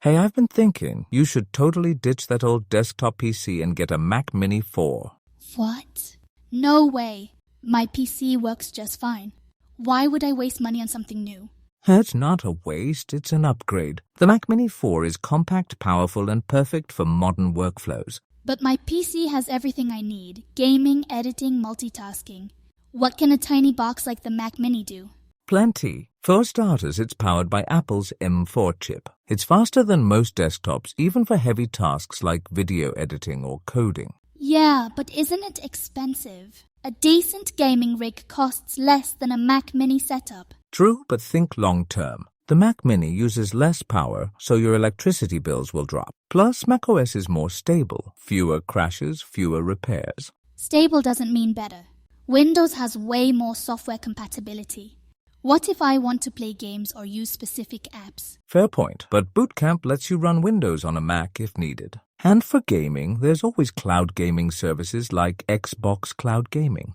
Hey, I've been thinking you should totally ditch that old desktop PC and get a Mac Mini 4. What? No way. My PC works just fine. Why would I waste money on something new? It's not a waste, it's an upgrade. The Mac Mini 4 is compact, powerful, and perfect for modern workflows. But my PC has everything I need. Gaming, editing, multitasking. What can a tiny box like the Mac Mini do? Plenty. For starters, it's powered by Apple's M4 chip. It's faster than most desktops, even for heavy tasks like video editing or coding. Yeah, but isn't it expensive? A decent gaming rig costs less than a Mac Mini setup. True, but think long term. The Mac Mini uses less power, so your electricity bills will drop. Plus, macOS is more stable. Fewer crashes, fewer repairs. Stable doesn't mean better. Windows has way more software compatibility. What if I want to play games or use specific apps? Fair point, but Boot Camp lets you run Windows on a Mac if needed. And for gaming, there's always cloud gaming services like Xbox Cloud Gaming.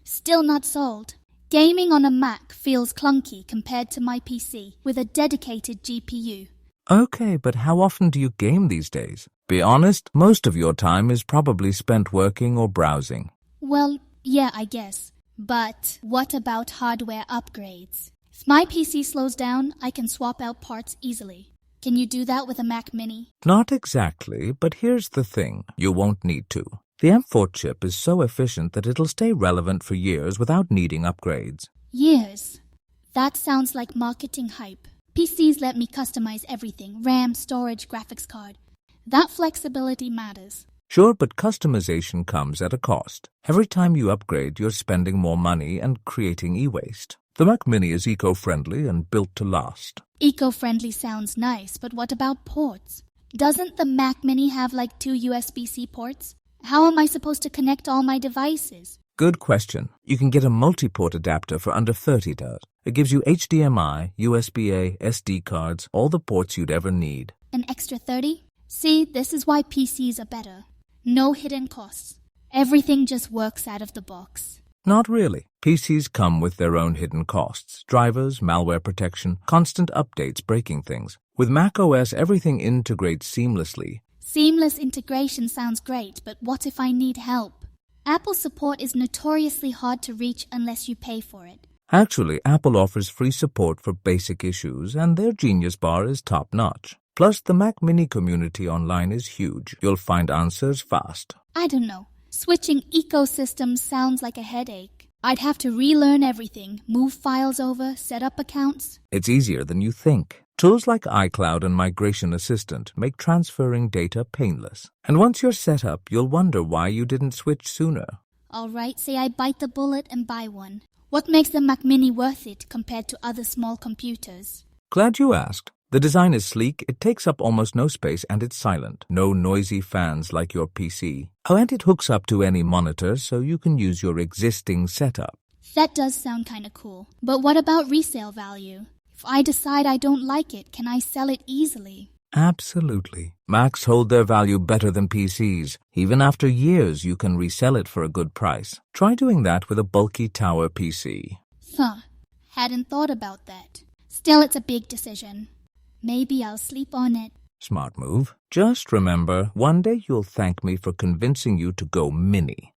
Still not sold. Gaming on a Mac feels clunky compared to my PC with a dedicated GPU. Okay, but how often do you game these days? Be honest, most of your time is probably spent working or browsing. Well, yeah, I guess. But what about hardware upgrades? If my PC slows down, I can swap out parts easily. Can you do that with a Mac Mini? Not exactly, but here's the thing. You won't need to. The M4 chip is so efficient that it'll stay relevant for years without needing upgrades. Years? That sounds like marketing hype. PCs let me customize everything: RAM, storage, graphics card. That flexibility matters. Sure, but customization comes at a cost. Every time you upgrade, you're spending more money and creating e-waste. The Mac Mini is eco-friendly and built to last. Eco-friendly sounds nice, but what about ports? Doesn't the Mac Mini have like 2 USB-C ports? How am I supposed to connect all my devices? Good question. You can get a multi-port adapter for under $30. It gives you HDMI, USB-A, SD cards, all the ports you'd ever need. An extra 30? See, this is why PCs are better. No hidden costs. Everything just works out of the box. Not really. PCs come with their own hidden costs. Drivers, malware protection, constant updates breaking things. With macOS, everything integrates seamlessly. Seamless integration sounds great, but what if I need help? Apple support is notoriously hard to reach unless you pay for it. Actually, Apple offers free support for basic issues, and their Genius Bar is top-notch. Plus, the Mac Mini community online is huge. You'll find answers fast. I don't know. Switching ecosystems sounds like a headache. I'd have to relearn everything, move files over, set up accounts. It's easier than you think. Tools like iCloud and Migration Assistant make transferring data painless. And once you're set up, you'll wonder why you didn't switch sooner. All right, say I bite the bullet and buy one. What makes the Mac Mini worth it compared to other small computers? Glad you asked. The design is sleek, it takes up almost no space, and it's silent. No noisy fans like your PC. Oh, and it hooks up to any monitor, so you can use your existing setup. That does sound kinda cool. But what about resale value? If I decide I don't like it, can I sell it easily? Absolutely. Macs hold their value better than PCs. Even after years, you can resell it for a good price. Try doing that with a bulky tower PC. Hadn't thought about that. Still, it's a big decision. Maybe I'll sleep on it. Smart move. Just remember, one day you'll thank me for convincing you to go mini.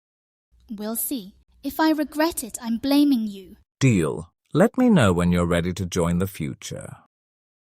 We'll see. If I regret it, I'm blaming you. Deal. Let me know when you're ready to join the future.